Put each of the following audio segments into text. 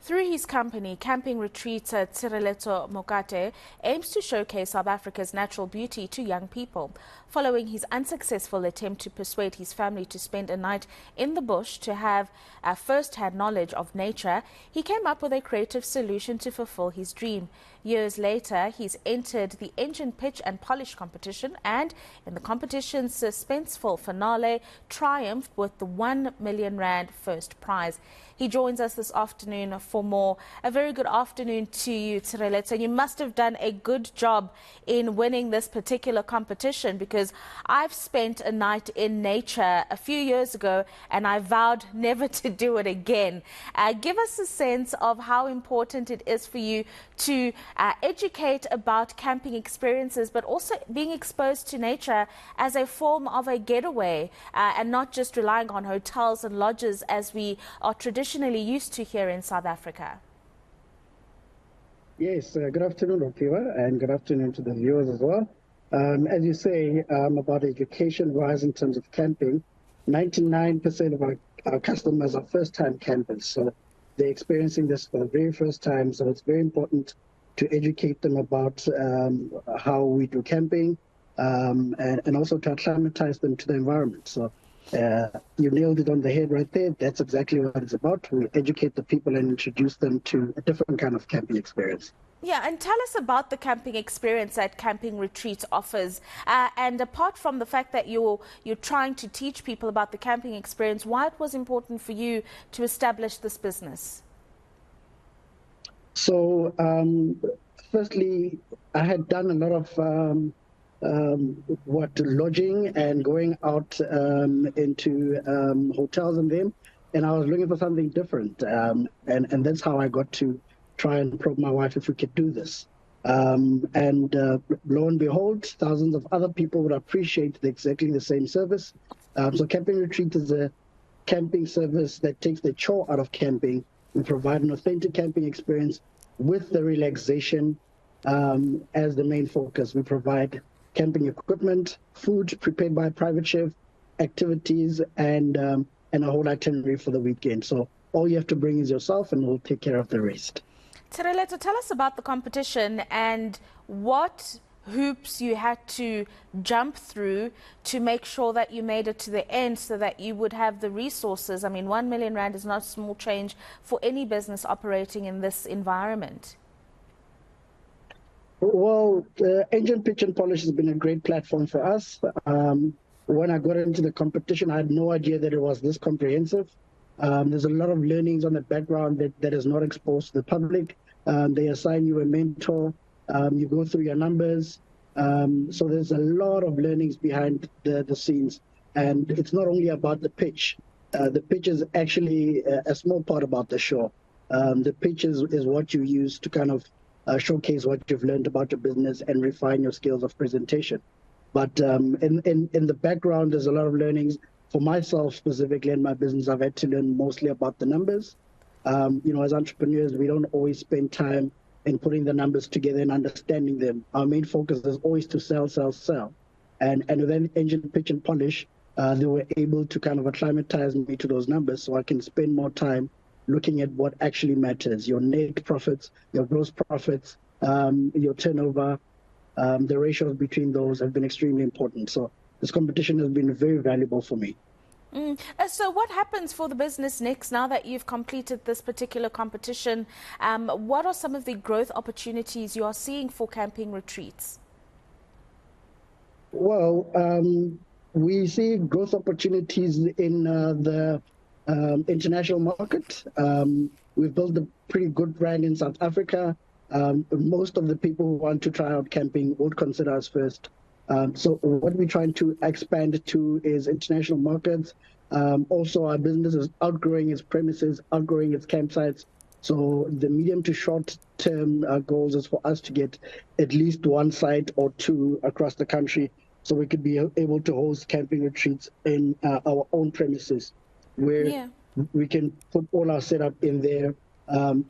Through his company, Camping Retreats at Tshireletso Mokate aims to showcase South Africa's natural beauty to young people. Following his unsuccessful attempt to persuade his family to spend a night in the bush to have first-hand knowledge of nature, he came up with a creative solution to fulfill his dream. Years later, he's entered the Engen Pitch and Polish competition and, in the competition's suspenseful finale, triumphed with the R1 million first prize. He joins us this afternoon for more. A very good afternoon to you, Tshireletso. You must have done a good job in winning this particular competition, because I've spent a night in nature a few years ago and I vowed never to do it again. Give us a sense of how important it is for you to educate about camping experiences, but also being exposed to nature as a form of a getaway and not just relying on hotels and lodges as we are traditionally used to here in South Africa. Yes, good afternoon, Okiwa, and good afternoon to the viewers as well. As you say, about education-wise in terms of camping, 99% of our customers are first-time campers, so they're experiencing this for the very first time. So it's very important to educate them about how we do camping, and also to acclimatize them to the environment. So you nailed it on the head right there. That's exactly what it's about. We educate the people and introduce them to a different kind of camping experience. Yeah, and tell us about the camping experience that Camping Retreats offers. And apart from the fact that you're trying to teach people about the camping experience, why it was important for you to establish this business? So, firstly, I had done a lot of lodging and going out into hotels and them, and I was looking for something different, and that's how I got to try and probe my wife if we could do this, and lo and behold, thousands of other people would appreciate exactly the same service. So Camping Retreat is a camping service that takes the chore out of camping. We provide an authentic camping experience with the relaxation as the main focus. We provide camping equipment, food prepared by a private chef, activities, and a whole itinerary for the weekend. So all you have to bring is yourself, and we'll take care of the rest. Tshireletso, tell us about the competition and what hoops you had to jump through to make sure that you made it to the end, so that you would have the resources. I mean, R1 million is not small change for any business operating in this environment. Well, Engen Pitch and Polish has been a great platform for us. When I got into the competition, I had no idea that it was this comprehensive. There's a lot of learnings on the background that is not exposed to the public. They assign you a mentor. You go through your numbers. So there's a lot of learnings behind the scenes. And it's not only about the pitch. The pitch is actually a small part about the show. The pitch is what you use to kind of showcase what you've learned about your business and refine your skills of presentation. But in the background, there's a lot of learnings. For myself specifically in my business, I've had to learn mostly about the numbers. As entrepreneurs, we don't always spend time in putting the numbers together and understanding them. Our main focus is always to sell, sell, sell. And then Engen Pitch and Polish, they were able to kind of acclimatize me to those numbers, so I can spend more time looking at what actually matters: your net profits, your gross profits, your turnover. The ratios between those have been extremely important. So this competition has been very valuable for me. So what happens for the business next now that you've completed this particular competition? What are some of the growth opportunities you are seeing for Camping Retreats? Well, we see growth opportunities in the international market. We've built a pretty good brand in South Africa. Most of the people who want to try out camping would consider us first. So what we're trying to expand to is international markets. Also, our business is outgrowing its premises, outgrowing its campsites. So the medium to short term goals is for us to get at least one site or two across the country, so we could be able to host camping retreats in our own premises, where we can put all our setup in there.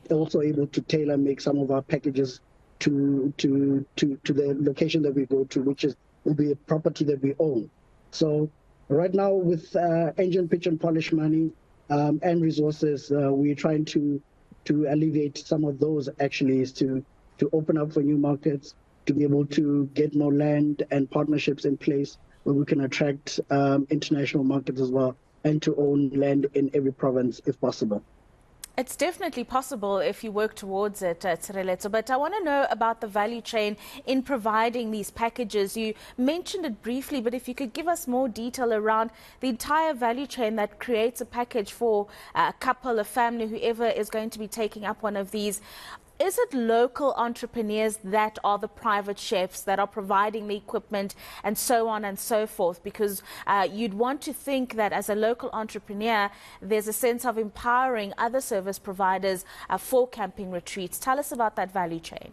Also able to tailor make some of our packages to the location that we go to, which will be a property that we own. So right now, with Engen Pitch and Polish money and resources, we're trying to to alleviate some of those actually is to open up for new markets, to be able to get more land and partnerships in place where we can attract international markets as well, and to own land in every province if possible. It's definitely possible if you work towards it, Tshireletso, but I want to know about the value chain in providing these packages. You mentioned it briefly, but if you could give us more detail around the entire value chain that creates a package for a couple, a family, whoever is going to be taking up one of these. Is it local entrepreneurs that are the private chefs that are providing the equipment and so on and so forth? Because you'd want to think that as a local entrepreneur, there's a sense of empowering other service providers for camping retreats. Tell us about that value chain.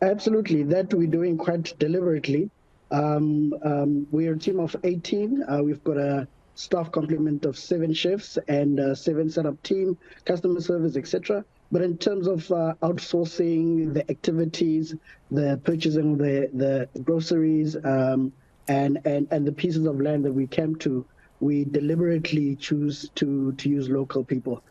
Absolutely. That we're doing quite deliberately. We're a team of 18. We've got a staff complement of 7 chefs and 7 setup team, customer service, etc. But in terms of outsourcing the activities, the purchasing of the groceries, and the pieces of land that we camp to, we deliberately choose to use local people.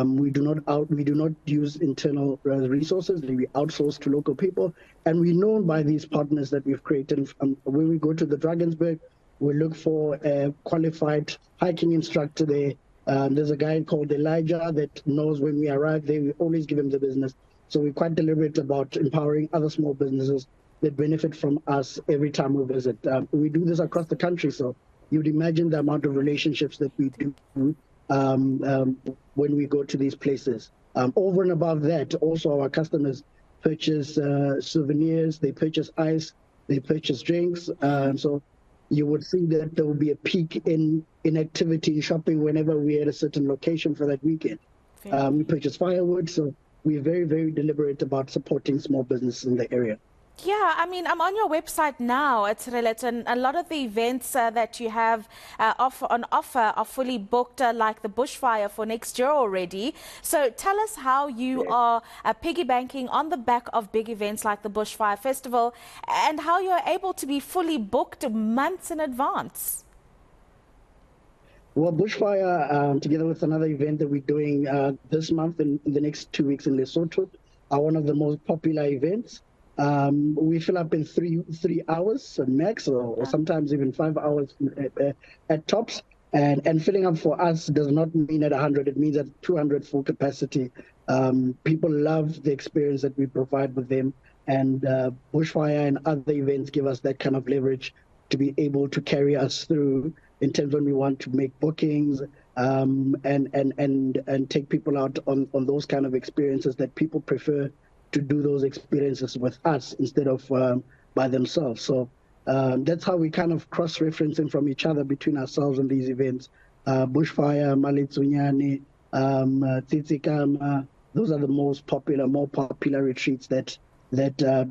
We do not use internal resources. We outsource to local people, and we're known by these partners that we've created. When we go to the Drakensberg, we look for a qualified hiking instructor there. There's a guy called Elijah that knows when we arrive there, we always give him the business. So we're quite deliberate about empowering other small businesses that benefit from us every time we visit. We do this across the country, so you'd imagine the amount of relationships that we do when we go to these places. Over and above that, also our customers purchase souvenirs, they purchase ice, they purchase drinks. So you would see that there will be a peak in activity in shopping whenever we're at a certain location for that weekend. We purchase firewood, so we're very, very deliberate about supporting small businesses in the area. Yeah, I mean, I'm on your website now, Tshireletso, and a lot of the events that you have on offer are fully booked, like the bushfire for next year already. So tell us how you are piggy banking on the back of big events like the Bushfire Festival, and how you're able to be fully booked months in advance. Well, Bushfire, together with another event that we're doing this month and in the next 2 weeks in Lesotho, are one of the most popular events. We fill up in three hours max, or sometimes even 5 hours at tops. And filling up for us does not mean at 100; it means at 200 full capacity. People love the experience that we provide with them, and Bushfire and other events give us that kind of leverage to be able to carry us through in terms when we want to make bookings and take people out on those kind of experiences that people prefer to do those experiences with us instead of by themselves. So that's how we kind of cross-referencing from each other between ourselves and these events. Bushfire, Malitsunyani, Tsitsikama, those are the more popular retreats that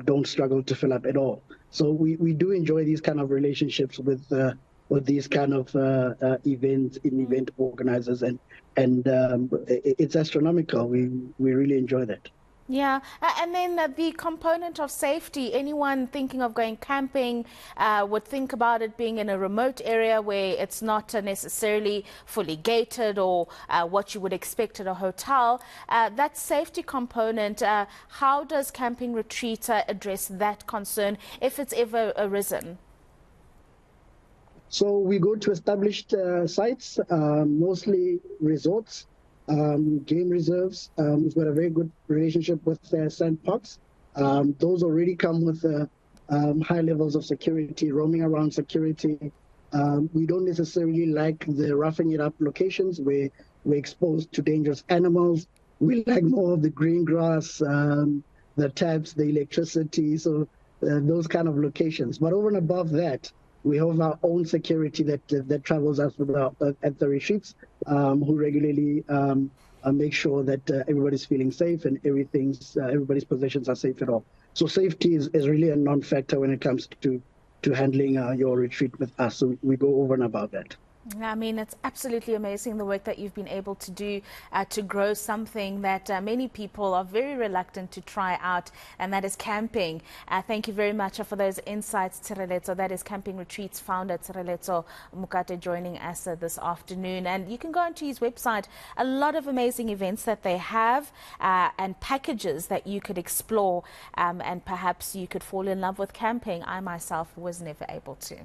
don't struggle to fill up at all. So we do enjoy these kind of relationships with these kind of event organizers, and it's astronomical. We really enjoy that. Yeah, and then the component of safety. Anyone thinking of going camping would think about it being in a remote area where it's not necessarily fully gated or what you would expect at a hotel. That safety component, how does Camping Retreat address that concern if it's ever arisen? So we go to established sites, mostly resorts, game reserves. We've got a very good relationship with sandparks. Those already come with high levels of security, roaming around security. We don't necessarily like the roughing it up locations where we're exposed to dangerous animals. We like more of the green grass, the taps, the electricity, so those kind of locations. But over and above that, we have our own security that travels us at the retreats, who regularly make sure that everybody's feeling safe and everybody's possessions are safe at all. So safety is really a non-factor when it comes to handling your retreat with us. So we go over and above that. I mean, it's absolutely amazing the work that you've been able to do to grow something that many people are very reluctant to try out, and that is camping. Thank you very much for those insights, Tshireletso. That is Camping Retreats founder Tshireletso Mokate joining us this afternoon. And you can go onto his website, a lot of amazing events that they have and packages that you could explore, and perhaps you could fall in love with camping. I myself was never able to.